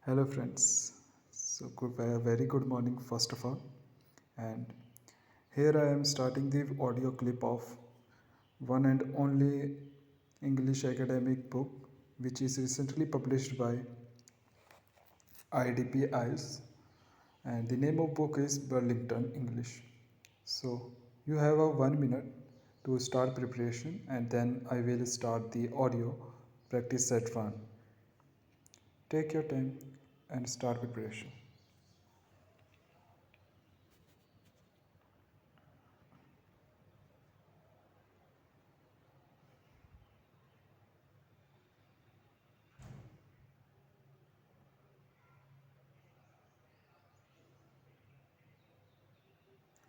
Hello friends. Very good morning first of all. And here I am starting the audio clip of one and only English academic book which is recently published by IDP IELTS, and the name of book is Burlington English. So you have a 1 minute to start preparation, and then I will start the audio practice set 1. Take your time and start preparation.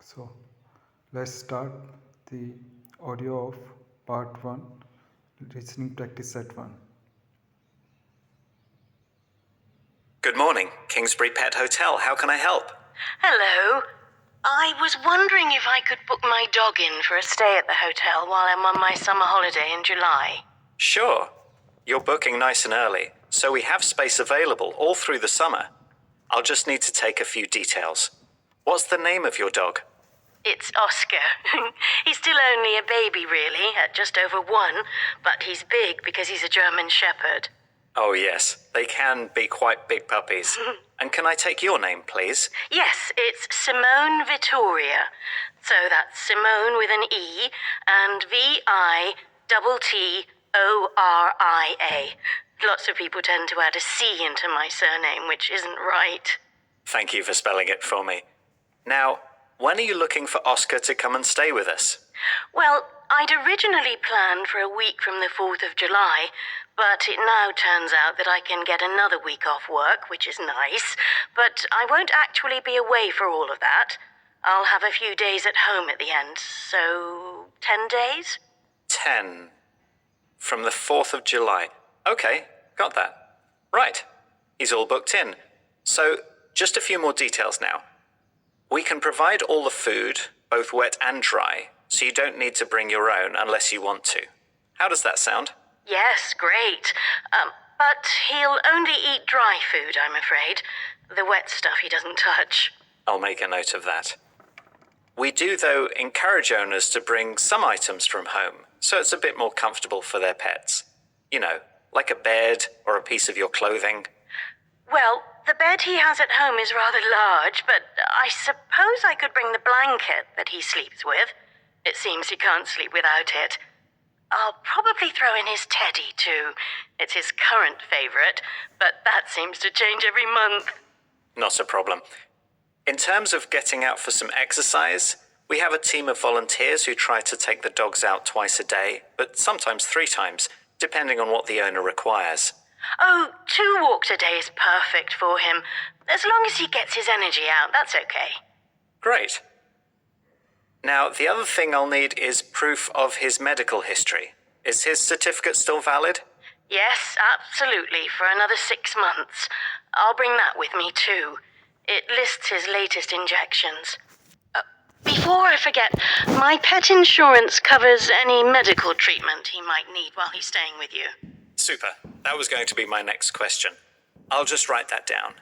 So let's start the audio of part 1, listening practice set 1. Good morning, Kingsbury Pet Hotel. How can I help? Hello. I was wondering if I could book my dog in for a stay at the hotel while I'm on my summer holiday in July. Sure. You're booking nice and early, so we have space available all through the summer. I'll just need to take a few details. What's the name of your dog? It's Oscar. He's still only a baby, really, at just over 1, but he's big because he's a German Shepherd. Oh, yes. They can be quite big puppies. And can I take your name, please? Yes, it's Simone Vittoria. So that's Simone with an E and Vittoria. Lots of people tend to add a C into my surname, which isn't right. Thank you for spelling it for me. Now, when are you looking for Oscar to come and stay with us? Well, I'd originally planned for a week from the 4th of July, but it now turns out that I can get another week off work, which is nice, but I won't actually be away for all of that. I'll have a few days at home at the end, so 10 days? 10. From the 4th of July. Okay, got that. Right. He's all booked in. So, just a few more details now. We can provide all the food, both wet and dry, so you don't need to bring your own unless you want to. How does that sound? Yes, great. But he'll only eat dry food, I'm afraid. The wet stuff he doesn't touch. I'll make a note of that. We do, though, encourage owners to bring some items from home, so it's a bit more comfortable for their pets. You know, like a bed or a piece of your clothing. Well, the bed he has at home is rather large, but I suppose I could bring the blanket that he sleeps with. It seems he can't sleep without it. I'll probably throw in his teddy, too. It's his current favourite, but that seems to change every month. Not a problem. In terms of getting out for some exercise, we have a team of volunteers who try to take the dogs out twice a day, but sometimes 3 times, depending on what the owner requires. Oh, 2 walks a day is perfect for him. As long as he gets his energy out, that's okay. Great. Now, the other thing I'll need is proof of his medical history. Is his certificate still valid? Yes, absolutely, for another 6 months. I'll bring that with me, too. It lists his latest injections. Before I forget, my pet insurance covers any medical treatment he might need while he's staying with you. Super. That was going to be my next question. I'll just write that down.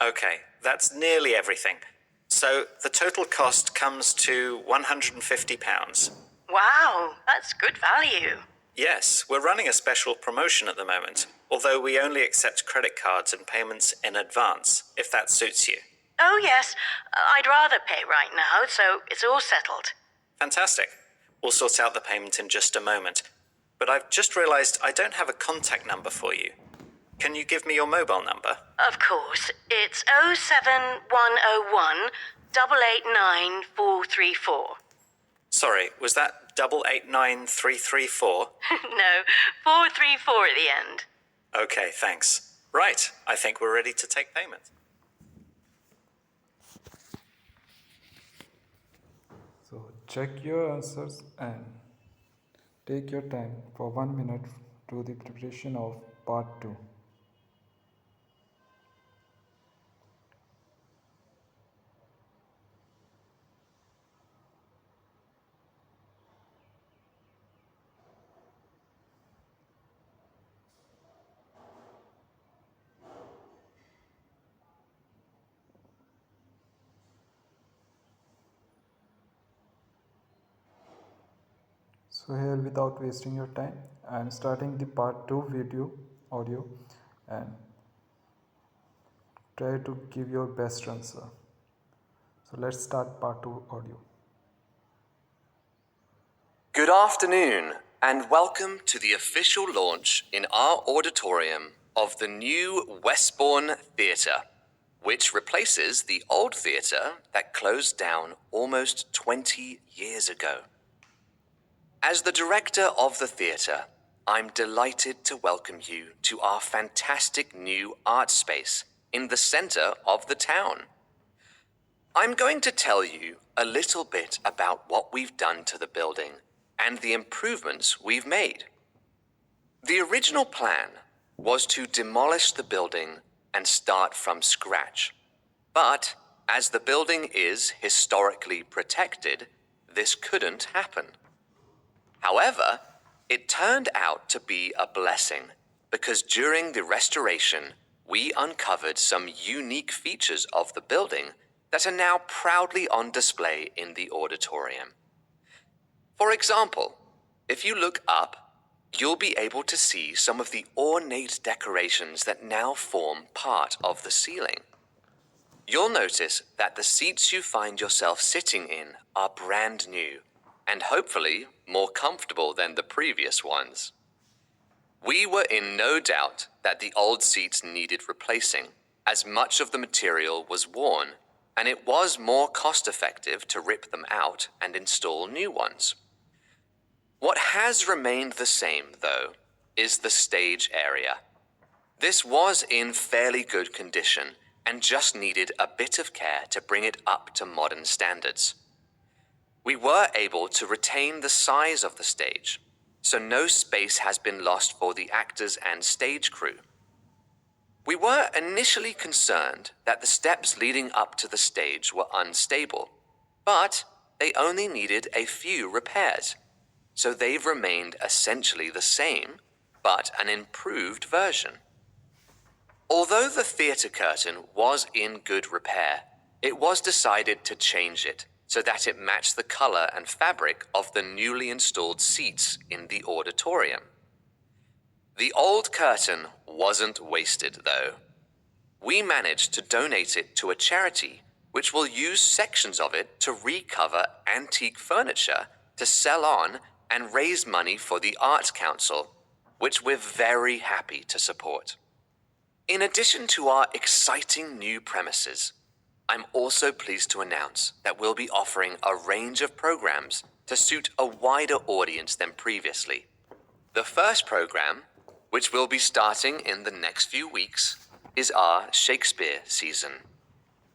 Okay, that's nearly everything. So the total cost comes to £150. Wow, that's good value. Yes, we're running a special promotion at the moment, although we only accept credit cards and payments in advance, if that suits you. Oh, yes. I'd rather pay right now, so it's all settled. Fantastic. We'll sort out the payment in just a moment. But I've just realised I don't have a contact number for you. Can you give me your mobile number? Of course. It's 07101 889 434. Sorry, was that 889334? No, 434 at the end. Okay, thanks. Right, I think we're ready to take payment. So check your answers and take your time for 1 minute to the preparation of part 2. So here, without wasting your time, I am starting the part 2 video audio, and try to give your best answer. So let's start part 2 audio. Good afternoon, and welcome to the official launch in our auditorium of the new Westbourne Theatre, which replaces the old theatre that closed down almost 20 years ago. As the director of the theatre, I'm delighted to welcome you to our fantastic new art space in the centre of the town. I'm going to tell you a little bit about what we've done to the building and the improvements we've made. The original plan was to demolish the building and start from scratch. But as the building is historically protected, this couldn't happen. However, it turned out to be a blessing because during the restoration, we uncovered some unique features of the building that are now proudly on display in the auditorium. For example, if you look up, you'll be able to see some of the ornate decorations that now form part of the ceiling. You'll notice that the seats you find yourself sitting in are brand new and hopefully more comfortable than the previous ones. We were in no doubt that the old seats needed replacing, as much of the material was worn, and it was more cost-effective to rip them out and install new ones. What has remained the same, though, is the stage area. This was in fairly good condition and just needed a bit of care to bring it up to modern standards. We were able to retain the size of the stage, so no space has been lost for the actors and stage crew. We were initially concerned that the steps leading up to the stage were unstable, but they only needed a few repairs, so they've remained essentially the same, but an improved version. Although the theatre curtain was in good repair, it was decided to change it so that it matched the color and fabric of the newly installed seats in the auditorium. The old curtain wasn't wasted, though. We managed to donate it to a charity which will use sections of it to recover antique furniture to sell on and raise money for the Arts Council, which we're very happy to support. In addition to our exciting new premises, I'm also pleased to announce that we'll be offering a range of programs to suit a wider audience than previously. The first program, which will be starting in the next few weeks, is our Shakespeare season.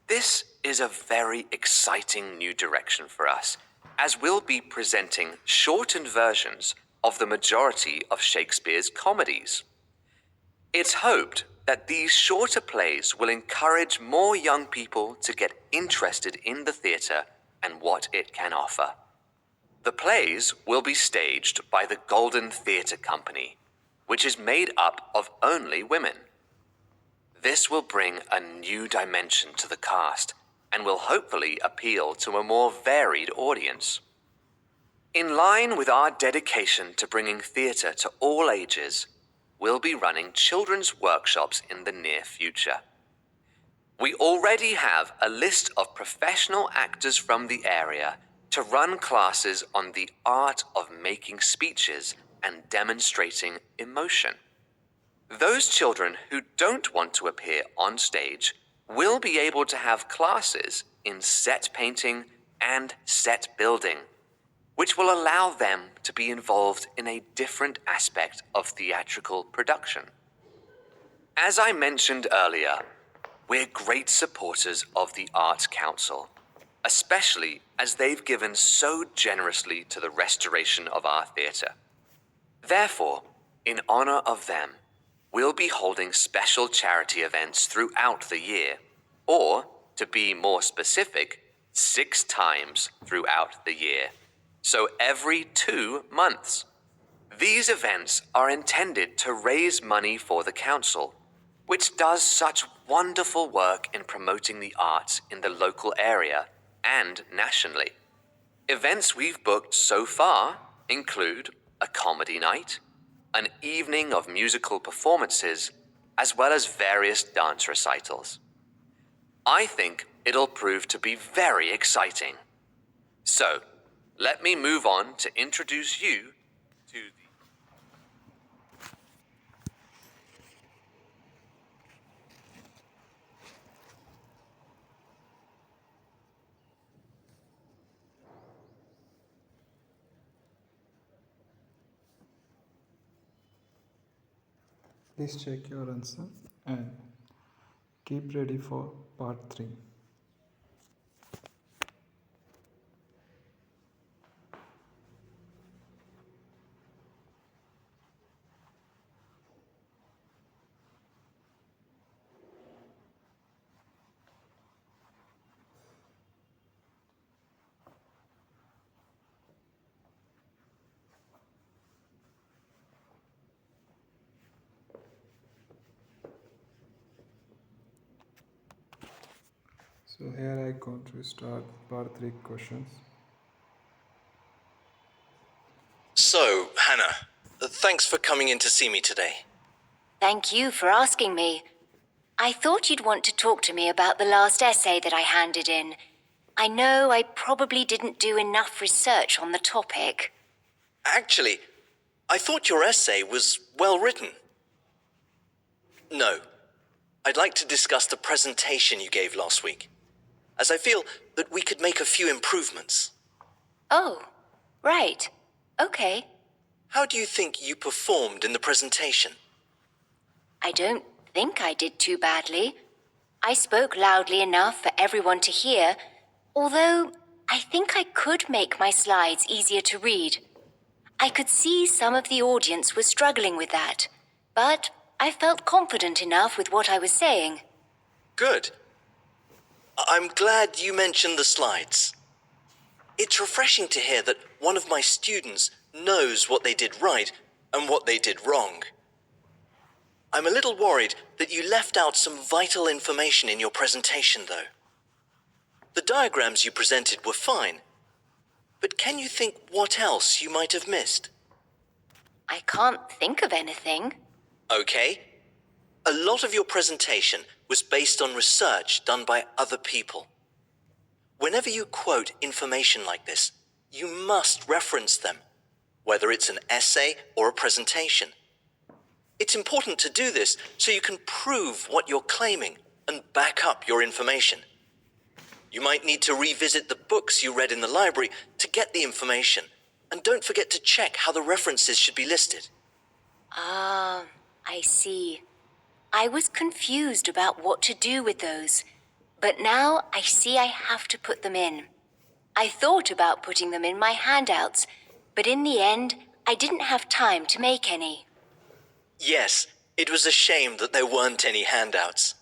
This is a very exciting new direction for us, as we'll be presenting shortened versions of the majority of Shakespeare's comedies. It's hoped that these shorter plays will encourage more young people to get interested in the theatre and what it can offer. The plays will be staged by the Golden Theatre Company, which is made up of only women. This will bring a new dimension to the cast and will hopefully appeal to a more varied audience. In line with our dedication to bringing theatre to all ages, we'll be running children's workshops in the near future. We already have a list of professional actors from the area to run classes on the art of making speeches and demonstrating emotion. Those children who don't want to appear on stage will be able to have classes in set painting and set building, which will allow them to be involved in a different aspect of theatrical production. As I mentioned earlier, we're great supporters of the Arts Council, especially as they've given so generously to the restoration of our theatre. Therefore, in honor of them, we'll be holding special charity events throughout the year, or, to be more specific, 6 times throughout the year. So every 2 months. These events are intended to raise money for the council, which does such wonderful work in promoting the arts in the local area and nationally. Events we've booked so far include a comedy night, an evening of musical performances, as well as various dance recitals. I think it'll prove to be very exciting. So, let me move on to introduce you to the... Please check your answer and keep ready for part 3. So here I going to start part 3 questions. So, Hannah, thanks for coming in to see me today. Thank you for asking me. I thought you'd want to talk to me about the last essay that I handed in. I know I probably didn't do enough research on the topic. Actually, I thought your essay was well written. No, I'd like to discuss the presentation you gave last week, as I feel that we could make a few improvements. Oh, right. Okay. How do you think you performed in the presentation? I don't think I did too badly. I spoke loudly enough for everyone to hear, although I think I could make my slides easier to read. I could see some of the audience was struggling with that, but I felt confident enough with what I was saying. Good. I'm glad you mentioned the slides. It's refreshing to hear that one of my students knows what they did right and what they did wrong. I'm a little worried that you left out some vital information in your presentation, though. The diagrams you presented were fine, but can you think what else you might have missed? I can't think of anything. Okay. A lot of your presentation was based on research done by other people. Whenever you quote information like this, you must reference them, whether it's an essay or a presentation. It's important to do this so you can prove what you're claiming and back up your information. You might need to revisit the books you read in the library to get the information, and don't forget to check how the references should be listed. Ah, I see. I was confused about what to do with those, but now I see I have to put them in. I thought about putting them in my handouts, but in the end, I didn't have time to make any. Yes, it was a shame that there weren't any handouts.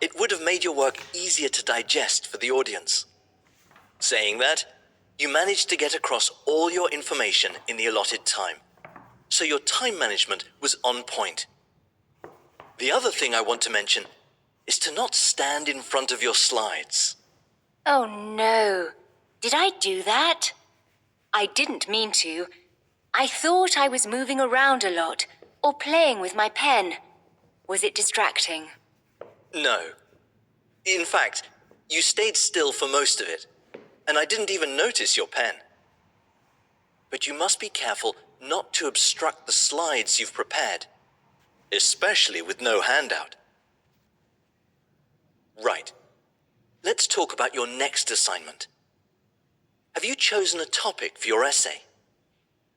It would have made your work easier to digest for the audience. Saying that, you managed to get across all your information in the allotted time, so your time management was on point. The other thing I want to mention is to not stand in front of your slides. Oh no, did I do that? I didn't mean to. I thought I was moving around a lot, or playing with my pen. Was it distracting? No. In fact, you stayed still for most of it, and I didn't even notice your pen. But you must be careful not to obstruct the slides you've prepared, especially with no handout. Right. Let's talk about your next assignment. Have you chosen a topic for your essay?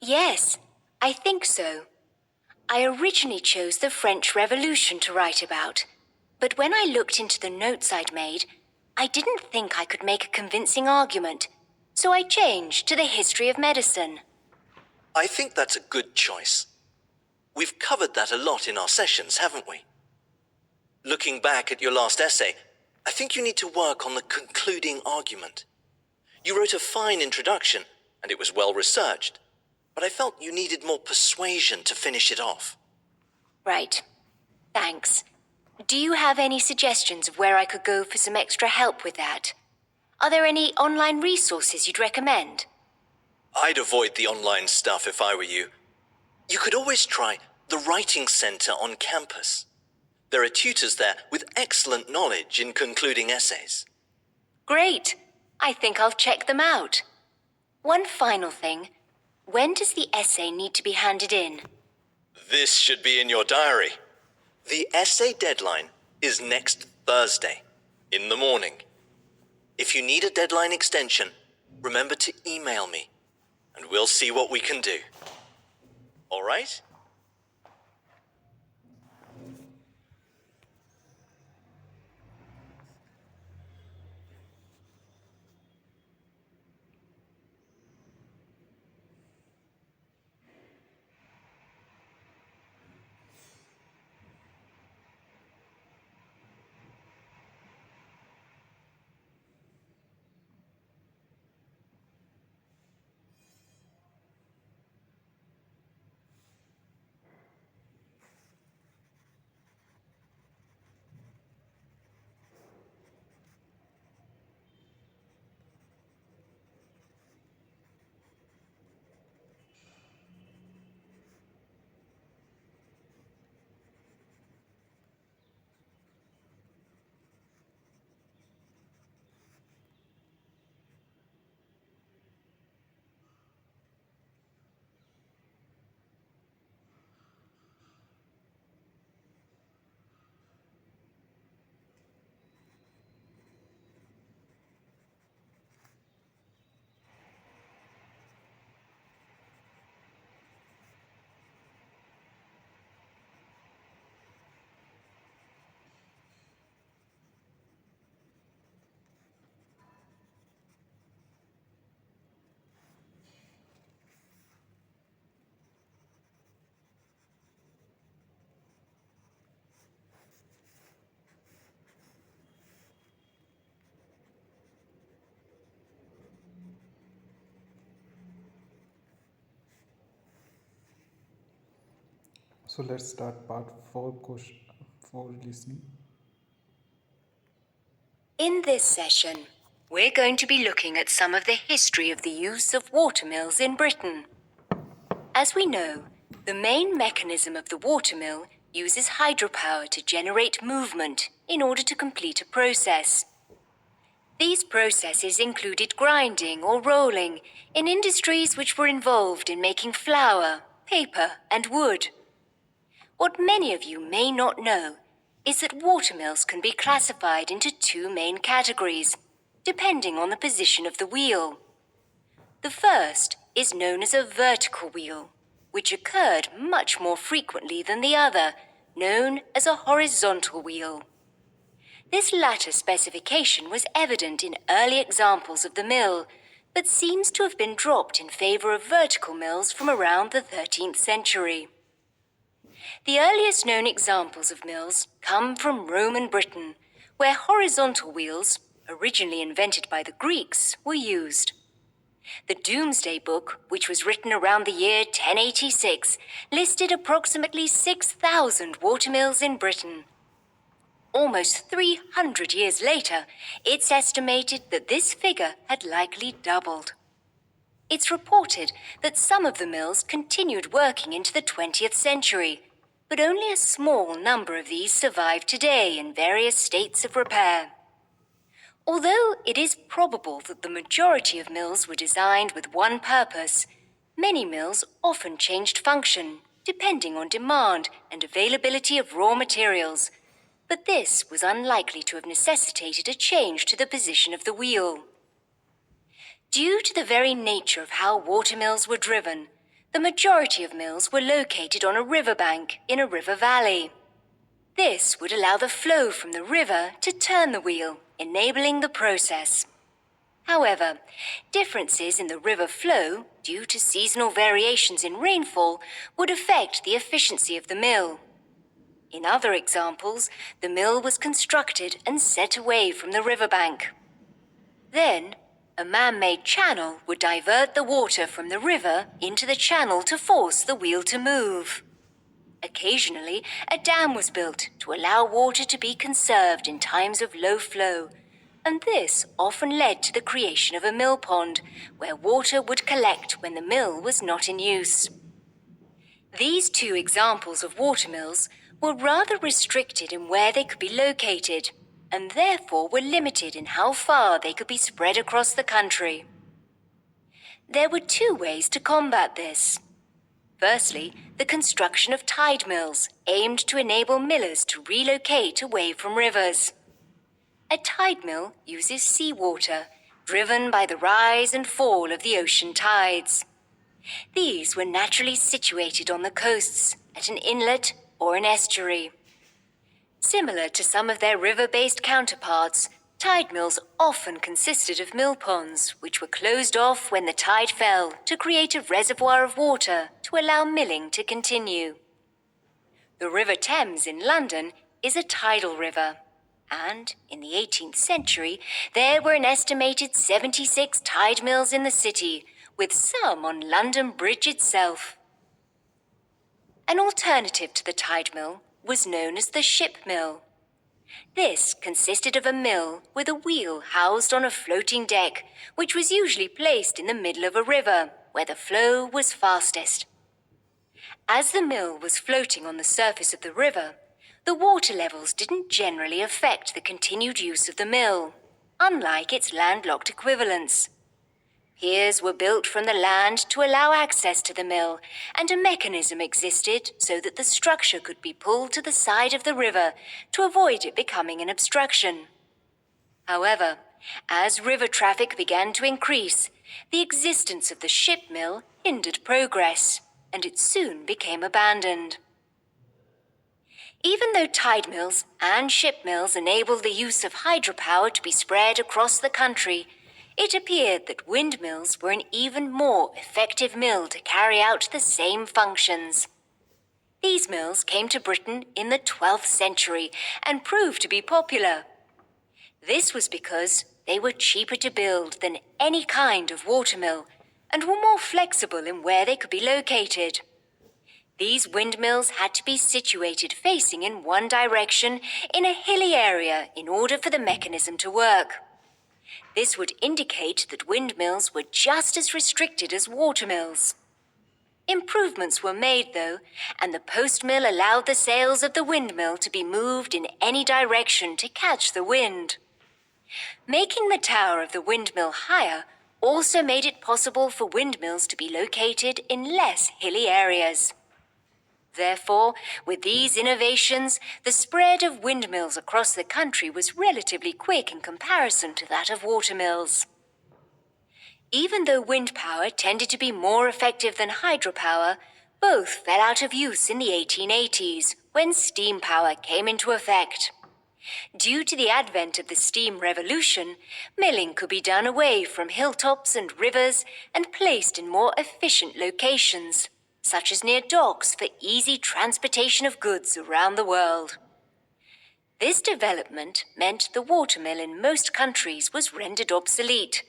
Yes, I think so. I originally chose the French Revolution to write about, but when I looked into the notes I'd made, I didn't think I could make a convincing argument, so I changed to the history of medicine. I think that's a good choice. We've covered that a lot in our sessions, haven't we? Looking back at your last essay, I think you need to work on the concluding argument. You wrote a fine introduction, and it was well researched, but I felt you needed more persuasion to finish it off. Right. Thanks. Do you have any suggestions of where I could go for some extra help with that? Are there any online resources you'd recommend? I'd avoid the online stuff if I were you. You could always try the Writing Center on campus. There are tutors there with excellent knowledge in concluding essays. Great. I think I'll check them out. One final thing. When does the essay need to be handed in? This should be in your diary. The essay deadline is next Thursday, in the morning. If you need a deadline extension, remember to email me, and we'll see what we can do. All right? So let's start part 4 listening. In this session, we're going to be looking at some of the history of the use of watermills in Britain. As we know, the main mechanism of the watermill uses hydropower to generate movement in order to complete a process. These processes included grinding or rolling in industries which were involved in making flour, paper, and wood. What many of you may not know is that watermills can be classified into two main categories, depending on the position of the wheel. The first is known as a vertical wheel, which occurred much more frequently than the other, known as a horizontal wheel. This latter specification was evident in early examples of the mill, but seems to have been dropped in favor of vertical mills from around the 13th century. The earliest known examples of mills come from Roman Britain, where horizontal wheels, originally invented by the Greeks, were used. The Domesday Book, which was written around the year 1086, listed approximately 6,000 watermills in Britain. Almost 300 years later, it's estimated that this figure had likely doubled. It's reported that some of the mills continued working into the 20th century, but only a small number of these survive today in various states of repair. Although it is probable that the majority of mills were designed with one purpose, many mills often changed function, depending on demand and availability of raw materials, but this was unlikely to have necessitated a change to the position of the wheel. Due to the very nature of how watermills were driven, the majority of mills were located on a riverbank in a river valley. This would allow the flow from the river to turn the wheel, enabling the process. However, differences in the river flow, due to seasonal variations in rainfall, would affect the efficiency of the mill. In other examples, the mill was constructed and set away from the riverbank. Then, a man-made channel would divert the water from the river into the channel to force the wheel to move. Occasionally, a dam was built to allow water to be conserved in times of low flow, and this often led to the creation of a mill pond, where water would collect when the mill was not in use. These two examples of watermills were rather restricted in where they could be located, and therefore were limited in how far they could be spread across the country. There were two ways to combat this. Firstly, the construction of tide mills aimed to enable millers to relocate away from rivers. A tide mill uses seawater, driven by the rise and fall of the ocean tides. These were naturally situated on the coasts, at an inlet or an estuary. Similar to some of their river-based counterparts, tide mills often consisted of mill ponds, which were closed off when the tide fell to create a reservoir of water to allow milling to continue. The River Thames in London is a tidal river, and in the 18th century, there were an estimated 76 tide mills in the city, with some on London Bridge itself. An alternative to the tide mill was known as the ship mill. This consisted of a mill with a wheel housed on a floating deck, which was usually placed in the middle of a river, where the flow was fastest. As the mill was floating on the surface of the river, the water levels didn't generally affect the continued use of the mill, unlike its landlocked equivalents. Piers were built from the land to allow access to the mill, and a mechanism existed so that the structure could be pulled to the side of the river to avoid it becoming an obstruction. However, as river traffic began to increase, the existence of the ship mill hindered progress, and it soon became abandoned. Even though tide mills and ship mills enabled the use of hydropower to be spread across the country, it appeared that windmills were an even more effective mill to carry out the same functions. These mills came to Britain in the 12th century and proved to be popular. This was because they were cheaper to build than any kind of watermill and were more flexible in where they could be located. These windmills had to be situated facing in one direction in a hilly area in order for the mechanism to work. This would indicate that windmills were just as restricted as watermills. Improvements were made, though, and the post mill allowed the sails of the windmill to be moved in any direction to catch the wind. Making the tower of the windmill higher also made it possible for windmills to be located in less hilly areas. Therefore, with these innovations, the spread of windmills across the country was relatively quick in comparison to that of watermills. Even though wind power tended to be more effective than hydropower, both fell out of use in the 1880s, when steam power came into effect. Due to the advent of the steam revolution, milling could be done away from hilltops and rivers and placed in more efficient locations, such as near docks for easy transportation of goods around the world. This development meant the watermill in most countries was rendered obsolete,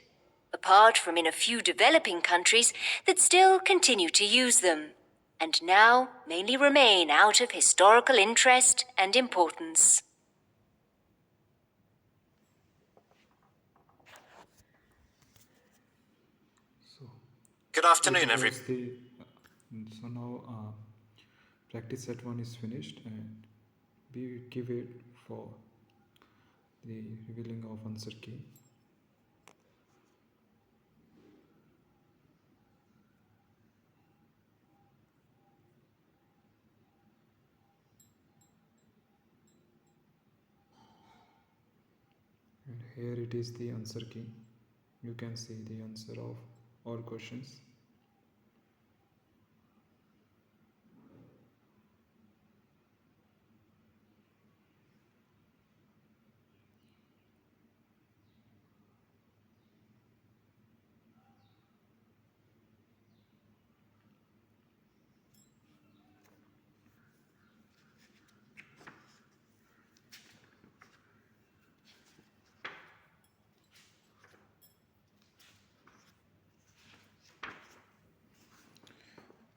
apart from in a few developing countries that still continue to use them, and now mainly remain out of historical interest and importance. So Good it afternoon, was everyone. so now practice set 1 is finished, and we give it for the revealing of answer key. And here it is the answer key. You can see the answer of all questions.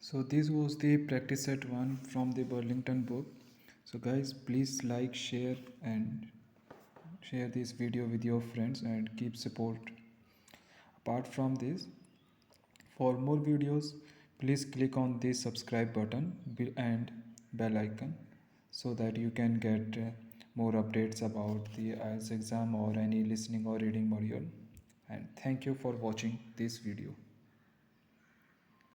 So this was the practice set 1 from the Burlington book. So guys, please like, share and share this video with your friends and keep support. Apart from this, for more videos, please click on the subscribe button and bell icon so that you can get more updates about the IELTS exam or any listening or reading module. And thank you for watching this video.